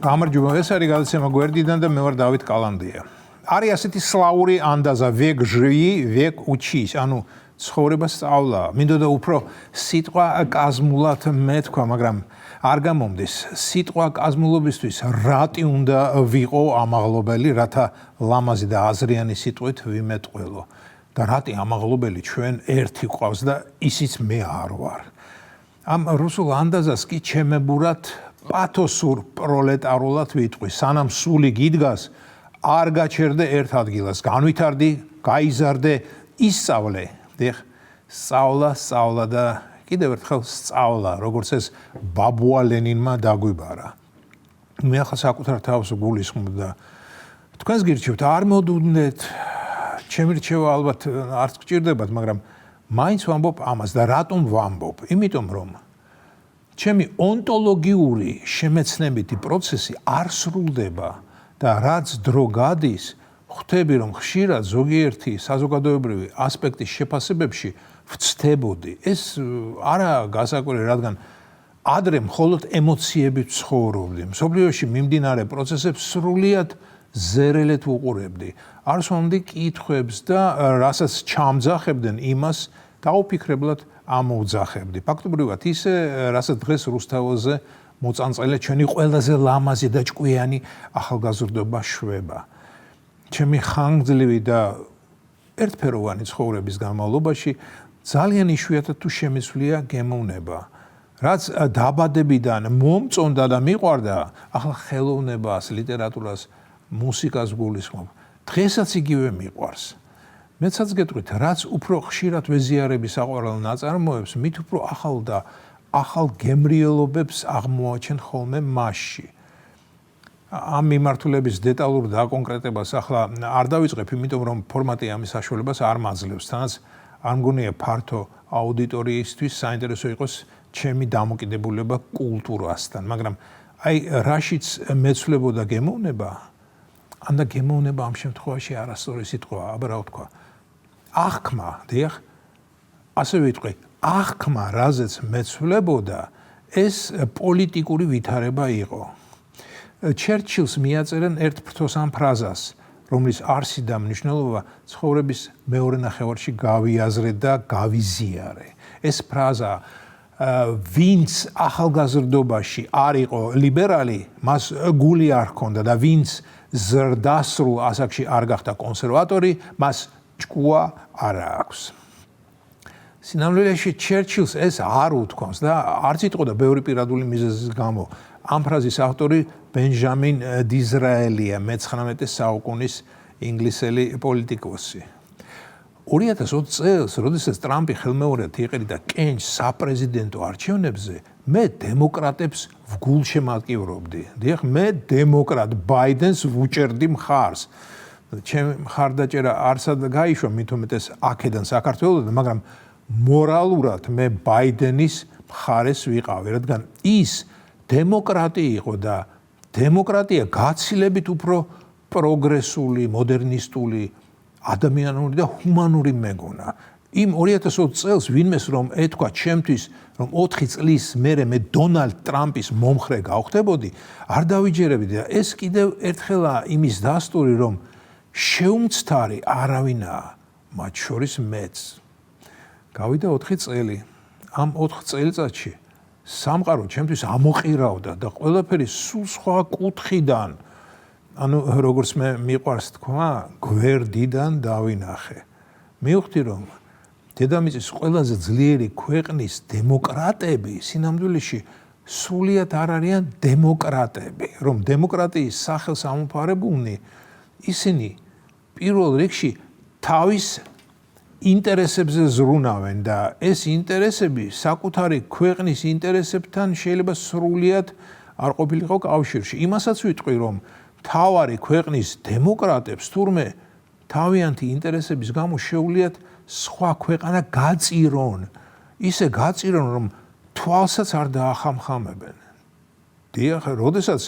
გამარჯობა, ეს არის გადაცემა გვერდიდან და მე ვარ დავით კალანდია. არის ასეთი სლავური ანდაზა ვეგ ჟრი, ვეგ უჩის, ანუ ცხოვრება სწავლა. მინდოდა უფრო სიტყვა კაზმულად მეთქვა, მაგრამ არ გამომდის. სიტყვა კაზმულობისთვის რატი უნდა ვიყო ამაღლობელი, რათა ლამაზი და აზრიანი სიტყვით ვიმეტყველო. და რატი ამაღლობელი ჩვენ ერთი ყავს და ისიც მე არ ვარ. ამ რუსულ ანდაზას კი ჩემებურად პათოსურ პროლეტარულად ვიტყვი, სანამ სული გიდგას, არ გაჩერდე ერთ ადგილას, განვითარდი, გაიზარდე, ისწავლე. სწავლა და კიდევ ერთხელ სწავლა, როგორც ეს ბაბუა ლენინმა დაგვიბარა. მე ახლა საკუთარ თავს გულისხმობ და თქვენს გირჩევთ, არ მოდუნდეთ, ჩემი რჩევა ალბათ არც გჭირდებათ, მაგრამ მაინც ვამბობ ამას და რატომ ვამბობ? იმიტომ რომ ჩემი ონტოლოგიური შემეცნებითი პროცესი არ სრულდება და რაც დრო გადის, ხვდები რომ ხშირად ზოგიერთი საზოგადოებრივი ასპექტის შეფასებებში ვცდებოდი. ეს არა გასაკვირი, რადგან ადრე მხოლოდ ემოციებით ცხოვრობდი. მსოფლიოში მიმდინარე პროცესებს სრულიად ზერელეთ ვუყურებდი. არ ვსვამდი კითხვებს და რასაც ჩამძახებდნენ, იმას დაუფიქრებლად ამოვძახებდი. ფაქტობრივად ისე, რასაც დღეს რუსთაველზე მოწამწელე ჩვენი ყველაზე ლამაზი და ჭკვიანი ახალგაზრდობა შვება. ჩემი ხანგრძლივი და ერთფეროვანი ცხოვრების განმავლობაში ძალიან იშვიათად თუ შემისვლია გემოვნება. რაც დაბადებიდან მომწონდა და მიყვარდა, ახლა ხელოვნებას, ლიტერატურას, მუსიკას გულისხმობ. დღესაც იგივე მიყვარს. მეცაც გეტყვით, რაც უფრო ხშირად ვეზიარები საყვარელ ნაწარმოებს, მით უფრო ახალ გემრიელობებს აღმოაჩენ ხოლმე მასში. ამ მიმართულების დეტალურ დაკონკრეტებას ახლა არ დავიწყებ, იმიტომ რომ ფორმატი ამის საშუალებას არ მაძლევს. თანაც არ მგონია ფართო აუდიტორიისთვის საინტერესო იყოს ჩემი დამოკიდებულება კულტურასთან, მაგრამ აი რაშიც მეცვლებოდა გემოვნება, ანდა გემოვნება ამ შემთხვევაში არასწორი სიტყვაა, აბა რა ვთქვა. აღქმა, დიახ, ასე ვიტყვი, აღქმა, რაზეც მეცვლებოდა, ეს პოლიტიკური ვითარება იყო. ჩერჩილს მიაწერენ ერთ ფრთოსან ფრაზას, რომლის არსი და მნიშვნელობა ცხოვრების მეორე ნახევარში გავიაზრე და გავიზიარე. ეს ფრაზა ვინც ახალგაზრდობაში არ იყო ლიბერალი, მას გული არ ჰქონდა და ვინც ზრდასრულ ასაკში არ გახდა კონსერვატორი, მას ჭკუა არ აქვს. სინამდვილეში ჩერჩილს ეს არ უთქვამს და არც იტყოდა ბევრი პირადული მიზეზის გამო. ამ ფრაზის ავტორი ბენჟამინ დიზრაელია, მე-19 საუკუნის ინგლისელი პოლიტიკოსი. 2020 წელს, როდესაც ტრამპი ხელმეორედ იყრიდა კენჭს საპრეზიდენტო არჩევნებზე, მე დემოკრატებს ვგულშემატკივრობდი. დიახ, მე დემოკრატ ბაიდენს ვუჭერდი მხარს. ჩემი მხარდაჭერა არსად გაიშვა, მით უმეტეს აქედან საქართველოსდან, მაგრამ მორალურად მე ბაიდენის მხარეს ვიყავი, რადგან ის დემოკრატი იყო და დემოკრატია გაცილებით უფრო პროგრესული, მოდერნისტული, ადამიანური და ჰუმანური მეგონა. იმ 2020 წელს ვინმეს რომ ეთქვა ჩემთვის, რომ 4 წლის მერე მე დონალდ ტრამპის მომხრე გავხდებოდი, არ დავიჯერებდი და ეს კიდევ ერთხელაა იმის დასტური, რომ შეუმცდარი არავინაა, მათ შორის მეც. გავიდა 4 წელი. ამ 4 წელიწადში სამყარო ჩემთვის ამოყირავდა და ყველაფერი სულ სხვა კუთხიდან, ანუ როგორც მე მიყვარს თქვა, გვერდიდან დავინახე. მივხვდი რომ დედამიწის ყველაზე ძლიერი ქვეყნის დემოკრატები სინამდვილეში სრულიად არ არიან დემოკრატები, რომ დემოკრატიის სახელს ამოფარებულნი ისინი პირველ რიგში თავის ინტერესებზე ზრუნავენ და ეს ინტერესები საკუთარი ქვეყნის ინტერესებთან შეიძლება სრულიად არ ყოფილიყო კავშირში. იმასაც ვიტყვი, რომ თავარი ქვეყნის დემოკრატებს თურმე თავიანთი ინტერესების გამო შეუძლიათ სხვა ქვეყანა გაწირონ. ისე გაწირონ, რომ თვალსაც არ დაახამხამებენ. დიახ, როდესაც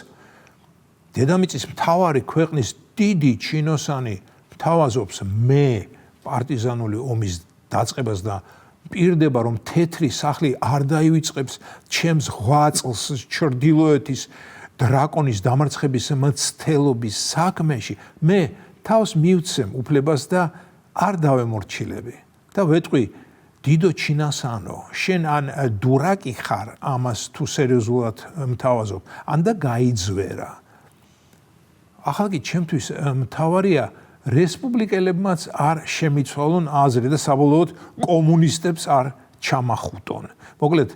დედამიწის მთავარი ქვეყნის დიდი ჩინოსანი თავაზობს მე პარტიზანული ომის დაწყებას და პირდება რომ თეთრი სახლი არ დაივიწყებს ჩემს ღვაწლს ჩრდილოეთის დრაკონის დამარცხების მცდელობის საქმეში მე თავს მივცემ უფლებას და არ დავემორჩილები და ვეტყვი დიდო ჩინასანო შენ ან დურაკი ხარ ამას თუ სერიოზულად მთავაზობ ან და გაიძვერა ახლა კი ჩემთვის მთავარია რესპუბლიკელებმაც არ შემიცვალონ აზრი და საბოლოოდ კომუნისტებს არ ჩამახუტონ მოკლედ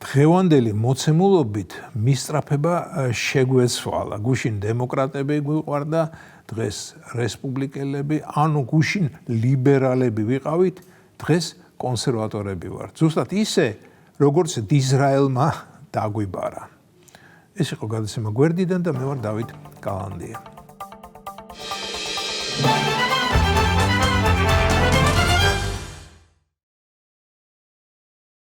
დღევანდელი მოცემულობით მისწრაფება შეგვეცვალა გუშინ დემოკრატები გვიყვარდა დღეს რესპუბლიკელები ანუ გუშინ ლიბერალები ვიყავით დღეს კონსერვატორები ვართ ზუსტად ისე როგორც დიზრაელმა დაგვიბარა ეს იყო გადაცემა გვერდიდან და მე ვარ დავით კალანდია